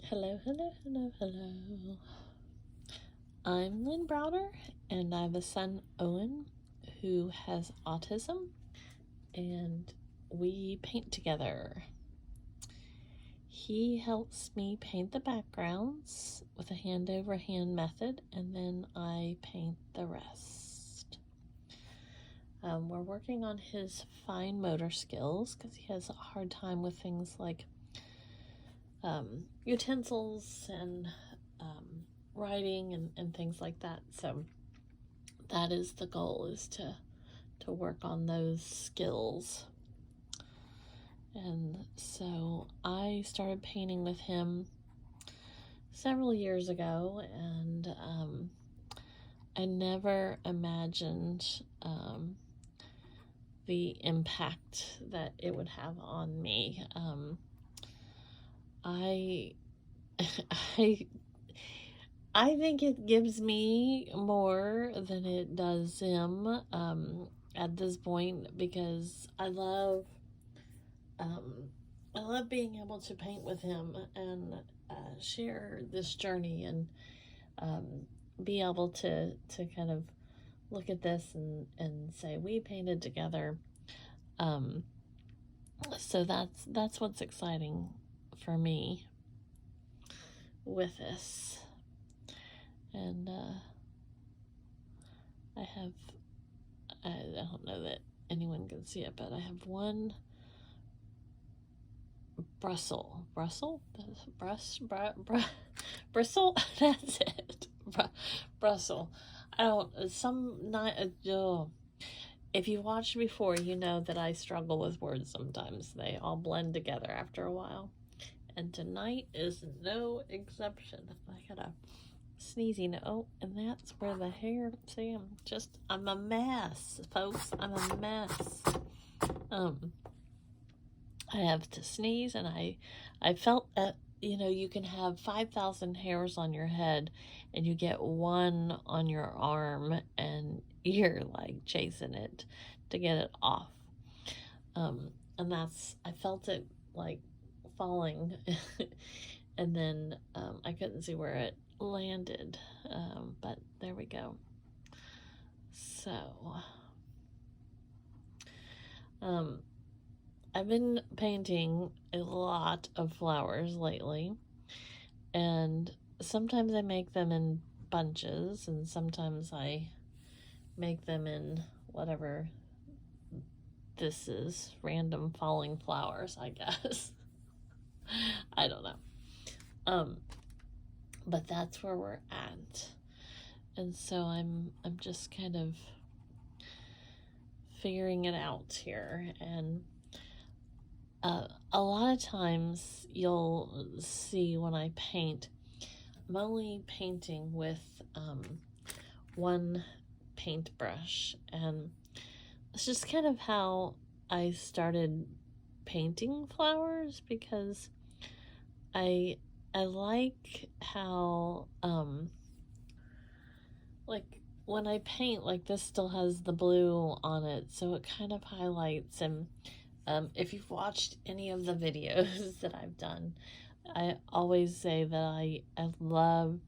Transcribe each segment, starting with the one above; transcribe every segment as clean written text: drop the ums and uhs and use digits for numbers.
Hello, hello, hello, hello. I'm Lynn Browder, and I have a son, Owen, who has autism, and we paint together. He helps me paint the backgrounds with a hand-over-hand method, and then I paint the rest. We're working on his fine motor skills because he has a hard time with things like utensils and writing and things like that. So that is the goal, is to work on those skills. And so I started painting with him several years ago, and I never imagined the impact that it would have on me. I I think it gives me more than it does him at this point, because I love being able to paint with him and share this journey, and be able to kind of look at this and say we painted together. So that's what's exciting for me with this. And I don't know that anyone can see it, but I have one bristle. Bristle? That's it. Bristle. I don't, if you watched before, you know that I struggle with words sometimes. They all blend together after a while. And tonight is no exception. I got a sneezy note, and that's where the hair, see, I'm a mess, folks. I'm a mess. I have to sneeze, and I felt that, you can have 5,000 hairs on your head, and you get one on your arm, and you're like chasing it to get it off. And I felt it like falling, and then I couldn't see where it landed, but there we go. So I've been painting a lot of flowers lately, and sometimes I make them in bunches, and sometimes I make them in whatever this is, random falling flowers, I guess. I don't know. But that's where we're at. And so I'm just kind of figuring it out here. And a lot of times you'll see when I paint, I'm only painting with one paintbrush, and it's just kind of how I started painting flowers, because I like how like when I paint, like this still has the blue on it, so it kind of highlights. And if you've watched any of the videos that I've done, I always say that I love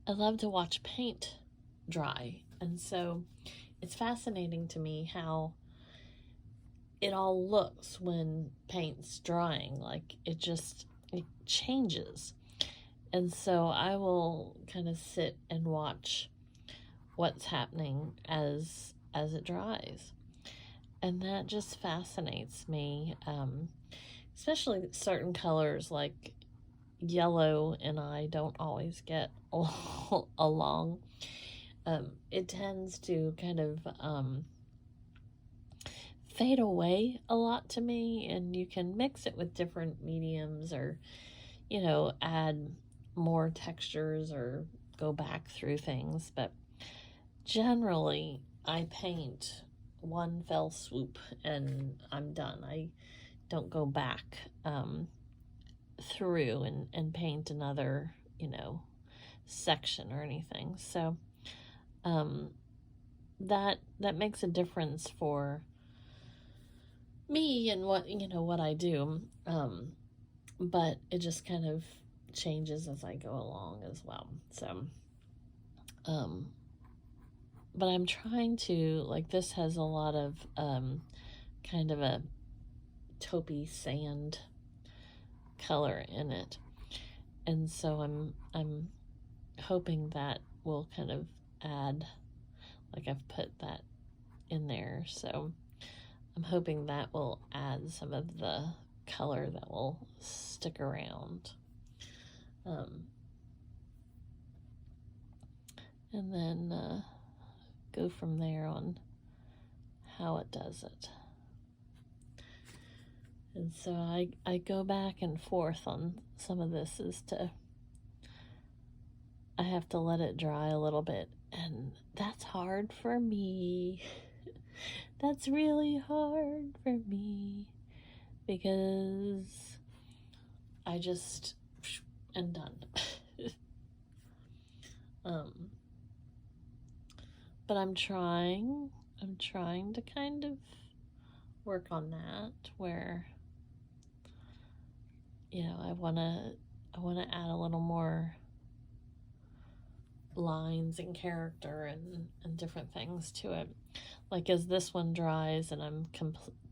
to watch paint dry. And so it's fascinating to me how it all looks when paint's drying. Like it changes. And so I will kind of sit and watch what's happening as it dries. And that just fascinates me, especially certain colors like yellow, and I don't always get along. It tends to kind of fade away a lot to me, and you can mix it with different mediums, or add more textures, or go back through things. But generally I paint one fell swoop and I'm done. I don't go back through and paint another section or anything. So that makes a difference for me and what I do. but it just kind of changes as I go along as well. So, but I'm trying to, like, this has a lot of kind of a taupey sand color in it, and so I'm hoping that will kind of add, like, I've put that in there, so I'm hoping that will add some of the color that will stick around. And then go from there on how it does it. And so I go back and forth on some of this I have to let it dry a little bit, and that's hard for me. That's really hard for me because I just am done. But I'm trying to kind of work on that, where, I want to add a little more lines and character and different things to it. Like, as this one dries and I'm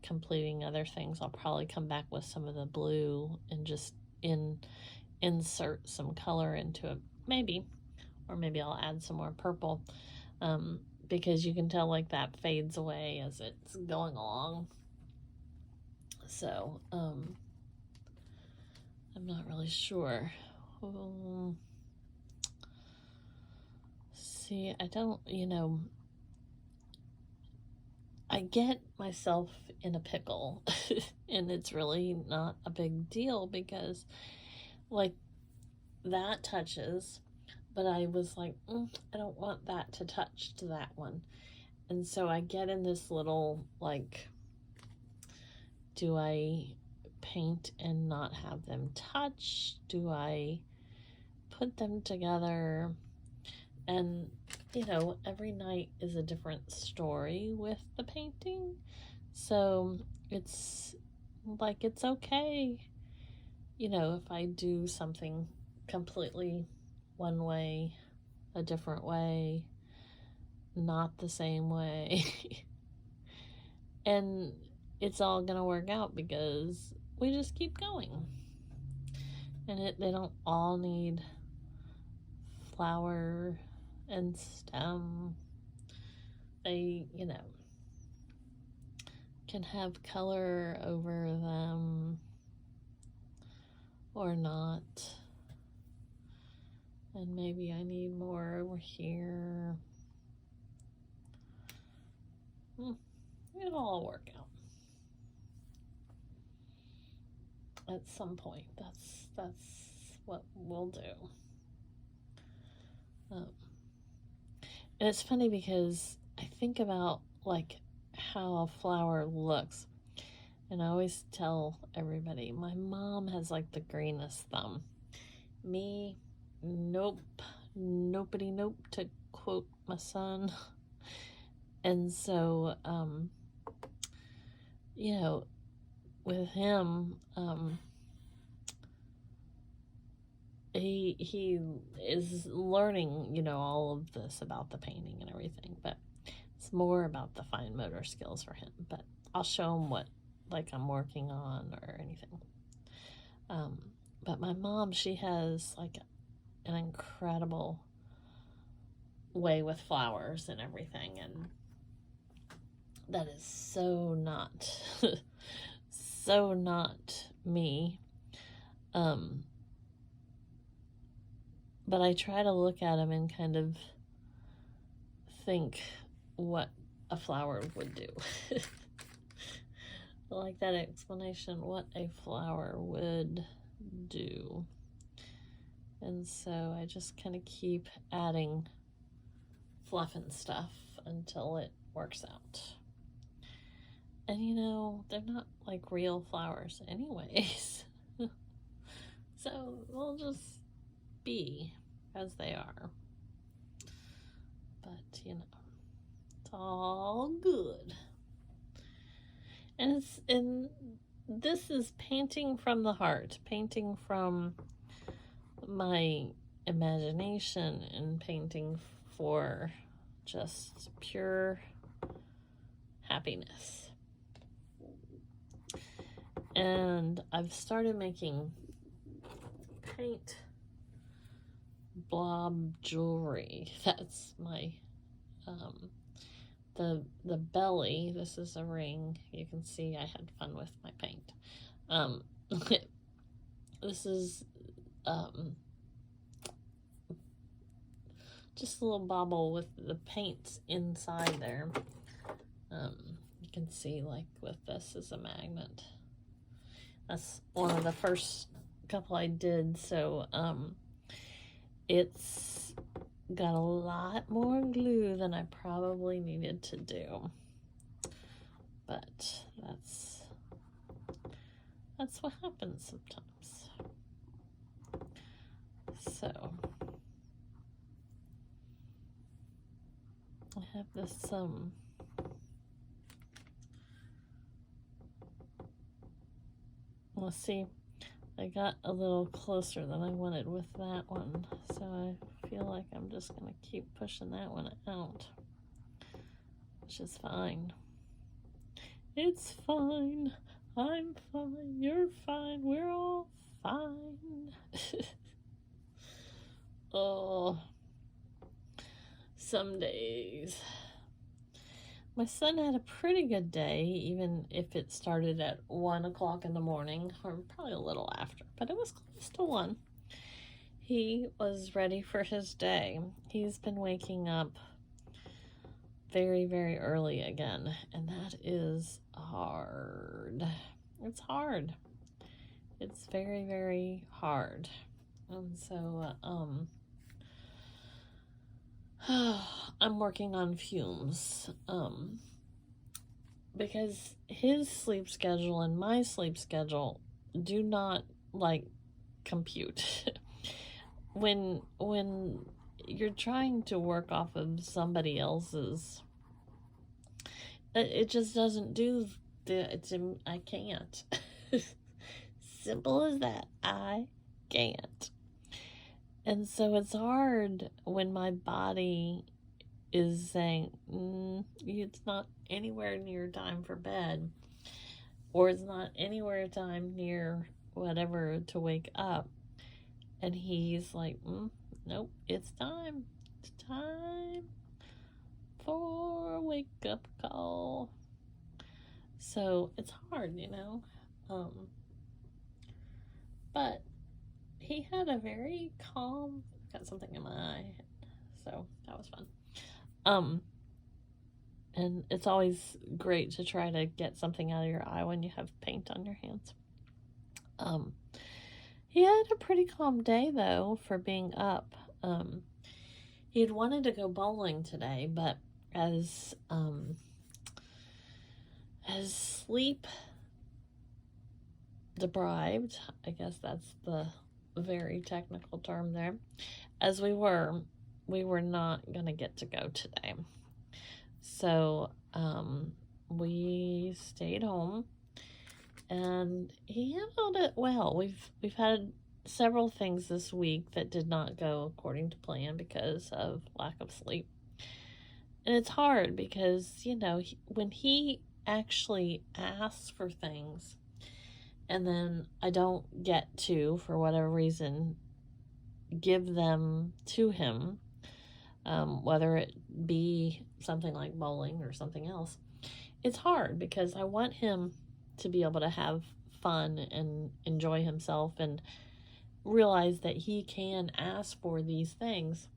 completing other things, I'll probably come back with some of the blue and just insert some color into it, maybe, or maybe I'll add some more purple, because you can tell, like, that fades away as it's going along. So I'm not really sure. See, I don't, I get myself in a pickle and it's really not a big deal because, like, that touches, but I was like, I don't want that to touch to that one. And so I get in this little, like, do I paint and not have them touch? Do I put them together? And, every night is a different story with the painting. So it's like, it's okay, if I do something completely one way, a different way, not the same way. And it's all gonna work out because we just keep going. And they don't all need flower and stem. They, can have color over them or not. And maybe I need more over here. It'll all work out at some point. That's what we'll do. And it's funny because I think about, like, how a flower looks, and I always tell everybody, my mom has, like, the greenest thumb. Me, nope, nopity nope, to quote my son. And so, with him, he is learning, all of this about the painting and everything, but it's more about the fine motor skills for him. But I'll show him what, like, I'm working on or anything. But my mom, she has, like, an incredible way with flowers and everything, and that is so not so not me. But I try to look at them and kind of think what a flower would do. I like that explanation, what a flower would do. And so I just kind of keep adding fluff and stuff until it works out. And they're not like real flowers anyways. So they'll just be as they are. But, it's all good. And this is painting from the heart, painting from my imagination, and painting for just pure happiness. And I've started making paint blob jewelry. That's my the belly. This is a ring. You can see I had fun with my paint. This is just a little bauble with the paint inside there. You can see, like, with this is a magnet. That's one of the first couple I did, so it's got a lot more glue than I probably needed to do, but that's what happens sometimes. So I have this let's see, I got a little closer than I wanted with that one, so I feel like I'm just going to keep pushing that one out, which is fine. It's fine. I'm fine. You're fine. We're all fine. Oh, some days. My son had a pretty good day, even if it started at 1 o'clock in the morning, or probably a little after, but it was close to 1. He was ready for his day. He's been waking up very, very early again, and that is hard. It's hard. It's very, very hard. And so, I'm working on fumes, because his sleep schedule and my sleep schedule do not, like, compute. when you're trying to work off of somebody else's, it just doesn't do I can't. Simple as that. I can't. And so it's hard when my body is saying, it's not anywhere near time for bed, or it's not anywhere time near whatever to wake up. And he's like, nope, it's time. It's time for a wake-up call. So it's hard, but he had a very calm, got something in my eye, so that was fun. And it's always great to try to get something out of your eye when you have paint on your hands. He had a pretty calm day, though, for being up. He had wanted to go bowling today, but as sleep deprived, I guess that's the very technical term there, as we were not going to get to go today. So we stayed home, and he handled it well. We've had several things this week that did not go according to plan because of lack of sleep. And it's hard because, when he actually asks for things and then I don't get to, for whatever reason, give them to him, whether it be something like bowling or something else, it's hard because I want him to be able to have fun and enjoy himself and realize that he can ask for these things.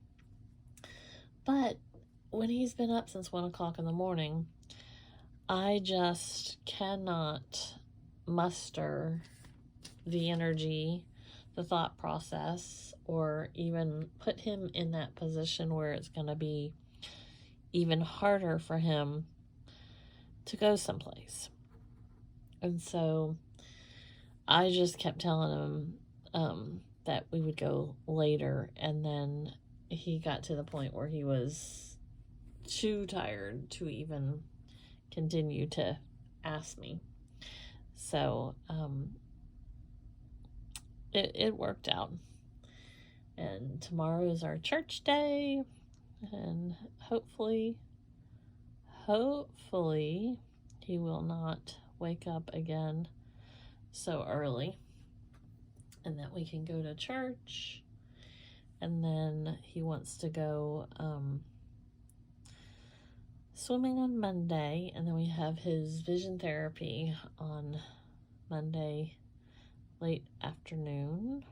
But when he's been up since 1 o'clock in the morning, I just cannot muster the energy, the thought process, or even put him in that position where it's going to be even harder for him to go someplace. And so I just kept telling him that we would go later, and then he got to the point where he was too tired to even continue to ask me. So it worked out. And tomorrow is our church day, and hopefully he will not wake up again so early, and that we can go to church. And then he wants to go swimming on Monday, and then we have his vision therapy on Monday late afternoon.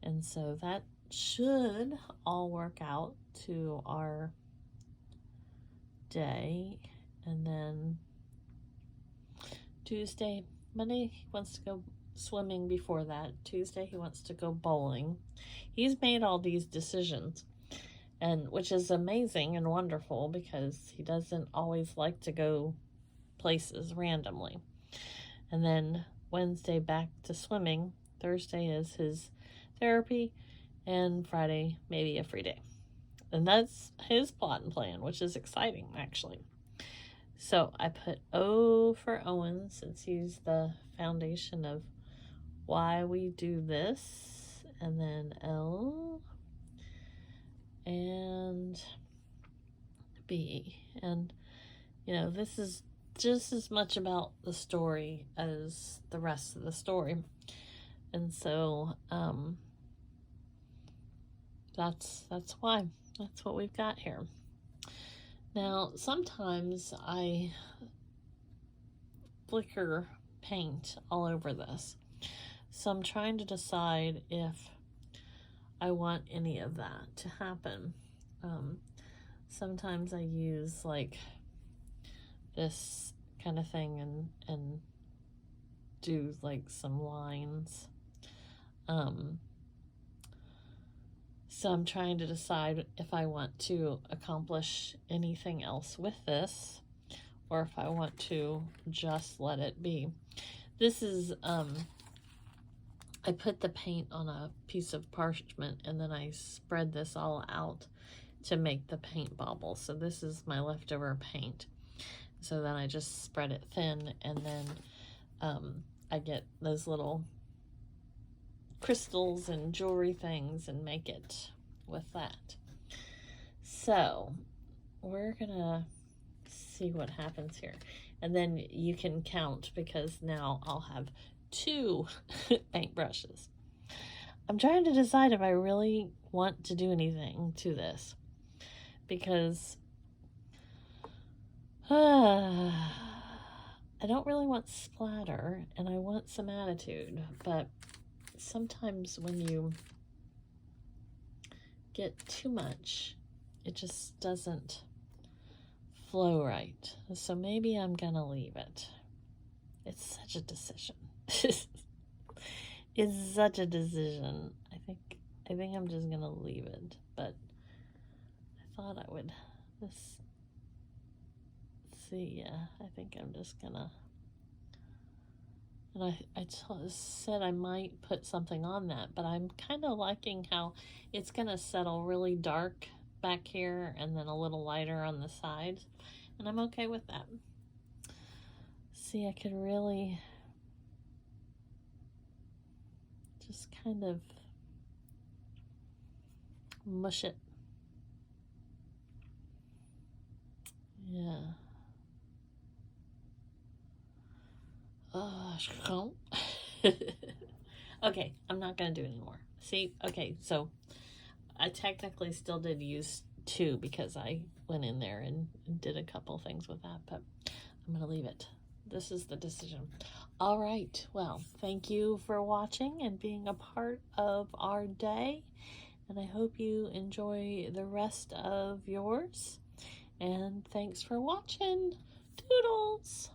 And so that should all work out to our day. And then Monday he wants to go swimming before that. Tuesday he wants to go bowling. He's made all these decisions, and which is amazing and wonderful, because he doesn't always like to go places randomly. And then Wednesday back to swimming. Thursday is his therapy, and Friday maybe a free day. And that's his plot and plan, which is exciting, actually. So I put O for Owen, since he's the foundation of why we do this, and then L and B. And this is just as much about the story as the rest of the story. And so that's why. That's what we've got here. Now, sometimes I flicker paint all over this. So I'm trying to decide if I want any of that to happen. Sometimes I use like this kind of thing and do like some lines. So I'm trying to decide if I want to accomplish anything else with this, or if I want to just let it be. This is, I put the paint on a piece of parchment, and then I spread this all out to make the paint bobble. So this is my leftover paint. So then I just spread it thin, and then I get those little crystals and jewelry things and make it with that. So we're gonna see what happens here, and then you can count, because now I'll have 2 paintbrushes. I'm trying to decide if I really want to do anything to this, because I don't really want splatter, and I want some attitude, but sometimes when you get too much, it just doesn't flow right. So maybe I'm gonna leave it. It's such a decision. It's such a decision. I think I'm just gonna leave it, but I thought I would just see. Yeah, I think I'm just gonna. And I said I might put something on that, but I'm kind of liking how it's going to settle really dark back here and then a little lighter on the sides. And I'm okay with that. See, I could really just kind of mush it. Yeah. Okay, I'm not gonna do it anymore. See, okay, so I technically still did use 2, because I went in there and did a couple things with that, but I'm gonna leave it. This is the decision. All right, well, thank you for watching and being a part of our day, and I hope you enjoy the rest of yours, and thanks for watching. Toodles!